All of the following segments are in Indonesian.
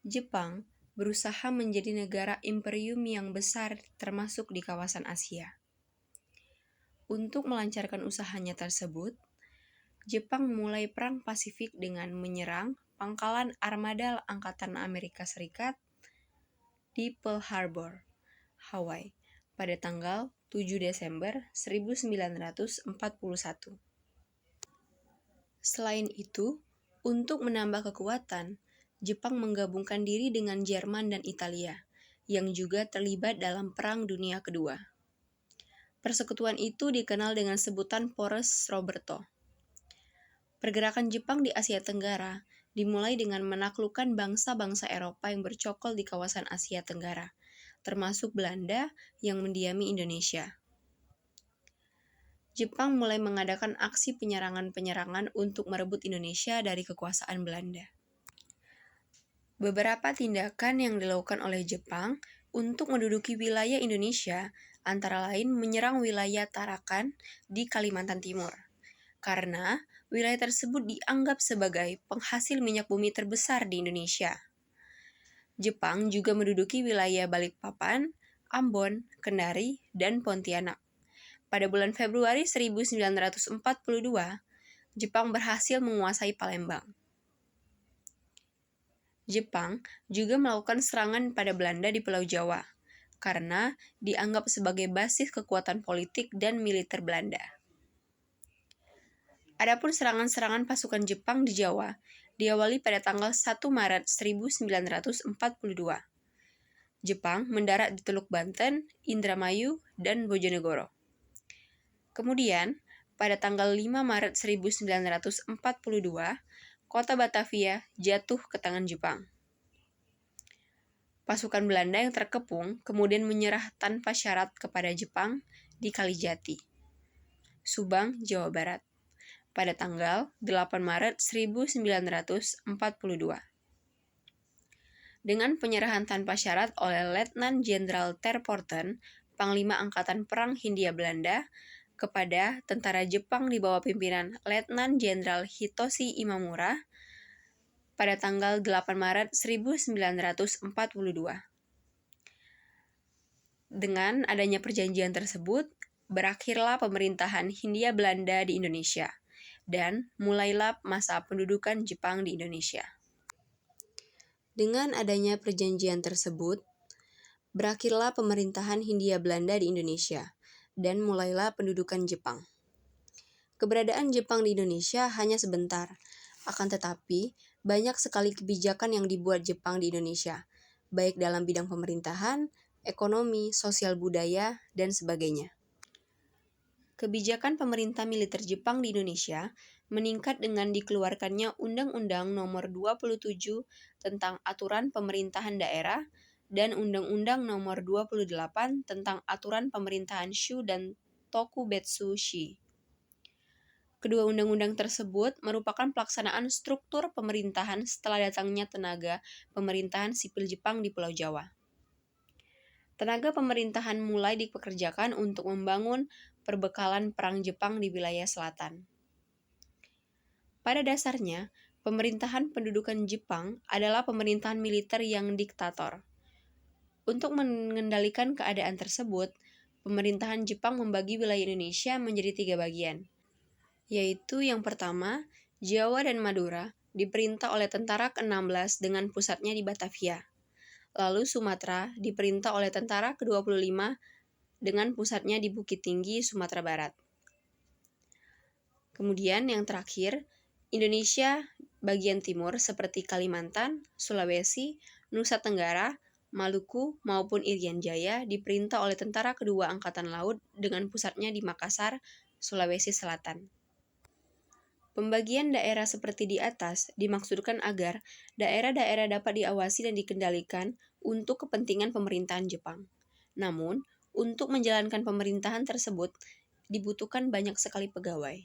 Jepang berusaha menjadi negara imperium yang besar termasuk di kawasan Asia. Untuk melancarkan usahanya tersebut, Jepang memulai Perang Pasifik dengan menyerang pangkalan armada Angkatan Amerika Serikat di Pearl Harbor, Hawaii, pada tanggal 7 Desember 1941. Selain itu, untuk menambah kekuatan, Jepang menggabungkan diri dengan Jerman dan Italia, yang juga terlibat dalam Perang Dunia Kedua. Persekutuan itu dikenal dengan sebutan Poros Roberto. Pergerakan Jepang di Asia Tenggara dimulai dengan menaklukkan bangsa-bangsa Eropa yang bercokol di kawasan Asia Tenggara, termasuk Belanda yang mendiami Indonesia. Jepang mulai mengadakan aksi penyerangan-penyerangan untuk merebut Indonesia dari kekuasaan Belanda. Beberapa tindakan yang dilakukan oleh Jepang untuk menduduki wilayah Indonesia antara lain menyerang wilayah Tarakan di Kalimantan Timur, karena wilayah tersebut dianggap sebagai penghasil minyak bumi terbesar di Indonesia. Jepang juga menduduki wilayah Balikpapan, Ambon, Kendari, dan Pontianak. Pada bulan Februari 1942, Jepang berhasil menguasai Palembang. Jepang juga melakukan serangan pada Belanda di Pulau Jawa, karena dianggap sebagai basis kekuatan politik dan militer Belanda. Adapun serangan-serangan pasukan Jepang di Jawa diawali pada tanggal 1 Maret 1942. Jepang mendarat di Teluk Banten, Indramayu, dan Bojonegoro. Kemudian, pada tanggal 5 Maret 1942, kota Batavia jatuh ke tangan Jepang. Pasukan Belanda yang terkepung kemudian menyerah tanpa syarat kepada Jepang di Kalijati, Subang, Jawa Barat, pada tanggal 8 Maret 1942. Dengan penyerahan tanpa syarat oleh Letnan Jenderal Terporten, Panglima Angkatan Perang Hindia Belanda, kepada tentara Jepang di bawah pimpinan Letnan Jenderal Hitoshi Imamura pada tanggal 8 Maret 1942. Dengan adanya perjanjian tersebut, berakhirlah pemerintahan Hindia Belanda di Indonesia, dan mulailah masa pendudukan Jepang di Indonesia. Dengan adanya perjanjian tersebut, berakhirlah pemerintahan Hindia Belanda di Indonesia, dan mulailah pendudukan Jepang. Keberadaan Jepang di Indonesia hanya sebentar, akan tetapi banyak sekali kebijakan yang dibuat Jepang di Indonesia, baik dalam bidang pemerintahan, ekonomi, sosial budaya, dan sebagainya. Kebijakan pemerintah militer Jepang di Indonesia meningkat dengan dikeluarkannya Undang-Undang Nomor 27 tentang Aturan Pemerintahan Daerah dan Undang-Undang Nomor 28 tentang Aturan Pemerintahan Shu dan Tokubetsu Shi. Kedua undang-undang tersebut merupakan pelaksanaan struktur pemerintahan setelah datangnya tenaga pemerintahan sipil Jepang di Pulau Jawa. Tenaga pemerintahan mulai dipekerjakan untuk membangun perbekalan perang Jepang di wilayah selatan. Pada dasarnya, pemerintahan pendudukan Jepang adalah pemerintahan militer yang diktator. Untuk mengendalikan keadaan tersebut, pemerintahan Jepang membagi wilayah Indonesia menjadi 3 bagian, yaitu yang pertama, Jawa dan Madura diperintah oleh tentara ke-16 dengan pusatnya di Batavia. Lalu Sumatera diperintah oleh tentara ke-25 dengan pusatnya di Bukit Tinggi, Sumatera Barat. Kemudian yang terakhir, Indonesia bagian timur seperti Kalimantan, Sulawesi, Nusa Tenggara, Maluku maupun Irian Jaya diperintah oleh tentara kedua Angkatan Laut dengan pusatnya di Makassar, Sulawesi Selatan. Pembagian daerah seperti di atas dimaksudkan agar daerah-daerah dapat diawasi dan dikendalikan untuk kepentingan pemerintahan Jepang. Namun, untuk menjalankan pemerintahan tersebut dibutuhkan banyak sekali pegawai.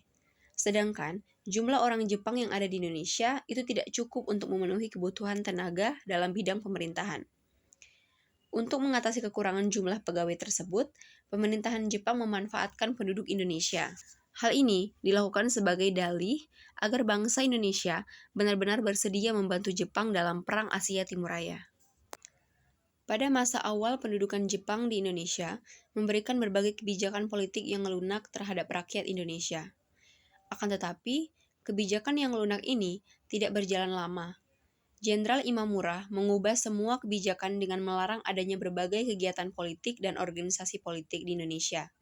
Sedangkan jumlah orang Jepang yang ada di Indonesia itu tidak cukup untuk memenuhi kebutuhan tenaga dalam bidang pemerintahan. Untuk mengatasi kekurangan jumlah pegawai tersebut, pemerintahan Jepang memanfaatkan penduduk Indonesia Hal ini dilakukan sebagai dalih agar bangsa Indonesia benar-benar bersedia membantu Jepang dalam Perang Asia Timur Raya. Pada masa awal pendudukan Jepang di Indonesia, memberikan berbagai kebijakan politik yang lunak terhadap rakyat Indonesia. Akan tetapi, kebijakan yang lunak ini tidak berjalan lama. Jenderal Imamura mengubah semua kebijakan dengan melarang adanya berbagai kegiatan politik dan organisasi politik di Indonesia.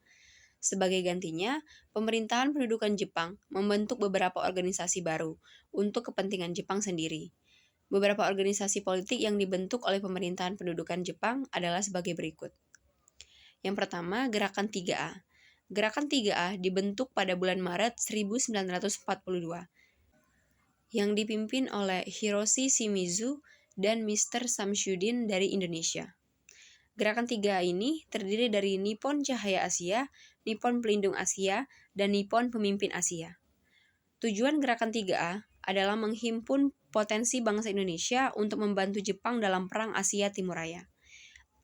Sebagai gantinya, pemerintahan pendudukan Jepang membentuk beberapa organisasi baru untuk kepentingan Jepang sendiri. Beberapa organisasi politik yang dibentuk oleh pemerintahan pendudukan Jepang adalah sebagai berikut. Yang pertama, Gerakan 3A. Gerakan 3A dibentuk pada bulan Maret 1942, yang dipimpin oleh Hiroshi Shimizu dan Mr. Samsudin dari Indonesia. Gerakan 3A ini terdiri dari Nippon Cahaya Asia, Nippon Pelindung Asia, dan Nippon Pemimpin Asia. Tujuan Gerakan 3A adalah menghimpun potensi bangsa Indonesia untuk membantu Jepang dalam Perang Asia Timur Raya.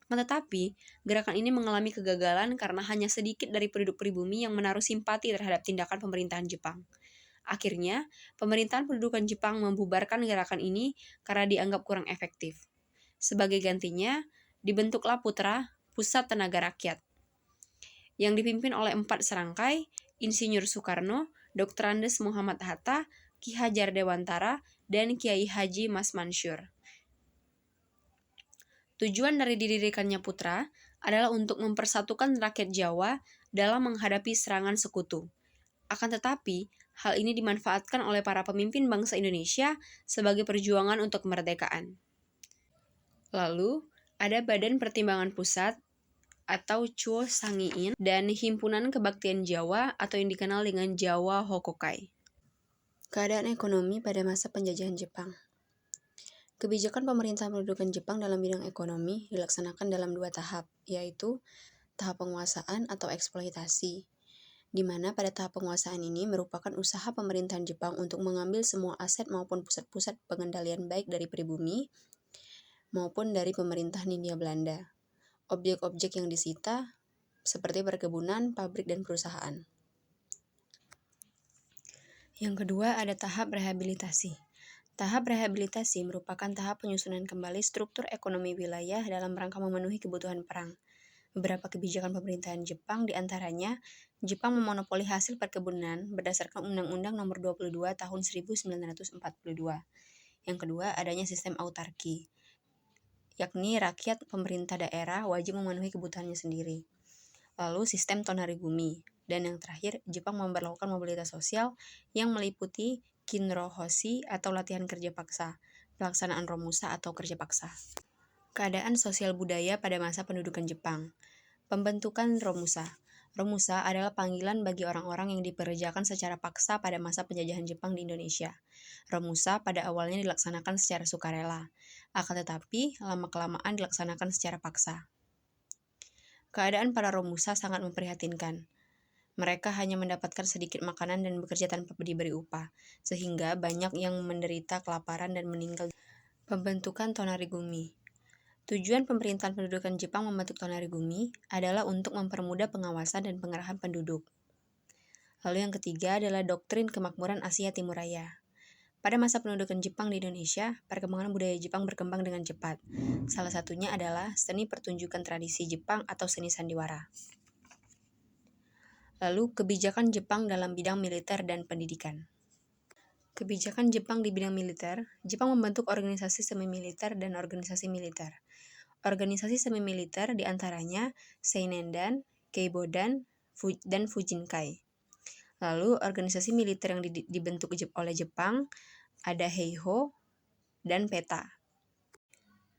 Tetapi, gerakan ini mengalami kegagalan karena hanya sedikit dari penduduk pribumi yang menaruh simpati terhadap tindakan pemerintahan Jepang. Akhirnya, pemerintahan pendudukan Jepang membubarkan gerakan ini karena dianggap kurang efektif. Sebagai gantinya, dibentuklah Putra, Pusat Tenaga Rakyat, yang dipimpin oleh 4 serangkai, Insinyur Soekarno, Dr. Andes Muhammad Hatta, Ki Hajar Dewantara, dan Kiai Haji Mas Mansur. Tujuan dari didirikannya Putra adalah untuk mempersatukan rakyat Jawa dalam menghadapi serangan sekutu. Akan tetapi, hal ini dimanfaatkan oleh para pemimpin bangsa Indonesia sebagai perjuangan untuk kemerdekaan. Lalu, ada Badan Pertimbangan Pusat atau Chuo Sangiin dan Himpunan Kebaktian Jawa atau yang dikenal dengan Jawa Hokokai. Keadaan ekonomi pada masa penjajahan Jepang. Kebijakan pemerintahan pendudukan Jepang dalam bidang ekonomi dilaksanakan dalam 2 tahap, yaitu tahap penguasaan atau eksploitasi, di mana pada tahap penguasaan ini merupakan usaha pemerintahan Jepang untuk mengambil semua aset maupun pusat-pusat pengendalian baik dari pribumi maupun dari pemerintahan Hindia Belanda. Objek-objek yang disita seperti perkebunan, pabrik, dan perusahaan. Yang kedua ada tahap rehabilitasi. Tahap rehabilitasi merupakan tahap penyusunan kembali struktur ekonomi wilayah dalam rangka memenuhi kebutuhan perang. Beberapa kebijakan pemerintahan Jepang diantaranya, Jepang memonopoli hasil perkebunan berdasarkan Undang-Undang Nomor 22 Tahun 1942. Yang kedua, adanya sistem autarki, yakni rakyat pemerintah daerah wajib memenuhi kebutuhannya sendiri. Lalu sistem tonarigumi. Dan yang terakhir, Jepang memperlakukan mobilitas sosial yang meliputi kinrohoshi atau latihan kerja paksa, pelaksanaan romusa atau kerja paksa. Keadaan sosial budaya pada masa pendudukan Jepang. Pembentukan romusa. Romusa adalah panggilan bagi orang-orang yang dipekerjakan secara paksa pada masa penjajahan Jepang di Indonesia. Romusa pada awalnya dilaksanakan secara sukarela, akan tetapi lama-kelamaan dilaksanakan secara paksa. Keadaan para romusa sangat memprihatinkan. Mereka hanya mendapatkan sedikit makanan dan bekerja tanpa diberi upah, sehingga banyak yang menderita kelaparan dan meninggal. Pembentukan tonarigumi. Tujuan pemerintahan pendudukan Jepang membentuk tonarigumi adalah untuk mempermudah pengawasan dan pengerahan penduduk. Lalu yang ketiga adalah doktrin kemakmuran Asia Timur Raya. Pada masa pendudukan Jepang di Indonesia, perkembangan budaya Jepang berkembang dengan cepat. Salah satunya adalah seni pertunjukan tradisi Jepang atau seni sandiwara. Lalu kebijakan Jepang dalam bidang militer dan pendidikan. Kebijakan Jepang di bidang militer, Jepang membentuk organisasi semi-militer dan organisasi militer. Organisasi semi-militer diantaranya Seinendan, Keibodan, dan Fujinkai. Lalu organisasi militer yang dibentuk oleh Jepang ada Heiho dan PETA.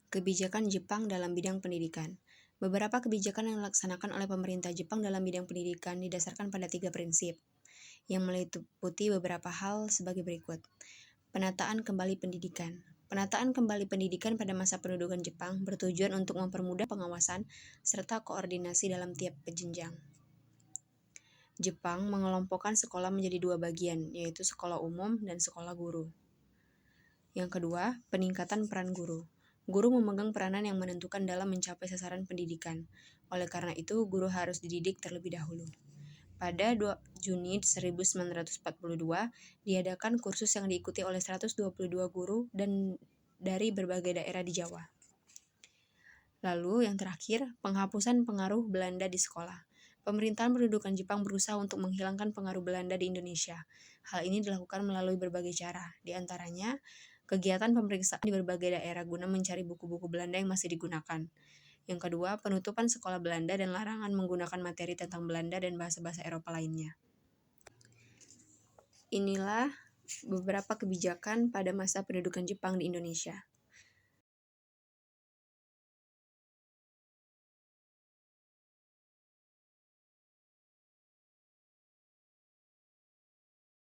Kebijakan Jepang dalam bidang pendidikan. Beberapa kebijakan yang dilaksanakan oleh pemerintah Jepang dalam bidang pendidikan didasarkan pada 3 prinsip, yang meliputi beberapa hal sebagai berikut. Penataan kembali pendidikan. Penataan kembali pendidikan pada masa pendudukan Jepang bertujuan untuk mempermudah pengawasan serta koordinasi dalam tiap jenjang. Jepang mengelompokkan sekolah menjadi 2 bagian, yaitu sekolah umum dan sekolah guru. Yang kedua, peningkatan peran guru. Guru memegang peranan yang menentukan dalam mencapai sasaran pendidikan. Oleh karena itu, guru harus dididik terlebih dahulu. Pada 2 Juni 1942, diadakan kursus yang diikuti oleh 122 guru dan dari berbagai daerah di Jawa. Lalu yang terakhir, penghapusan pengaruh Belanda di sekolah. Pemerintahan pendudukan Jepang berusaha untuk menghilangkan pengaruh Belanda di Indonesia. Hal ini dilakukan melalui berbagai cara, di antaranya kegiatan pemeriksaan di berbagai daerah guna mencari buku-buku Belanda yang masih digunakan. Yang kedua, penutupan sekolah Belanda dan larangan menggunakan materi tentang Belanda dan bahasa-bahasa Eropa lainnya. Inilah beberapa kebijakan pada masa pendudukan Jepang di Indonesia.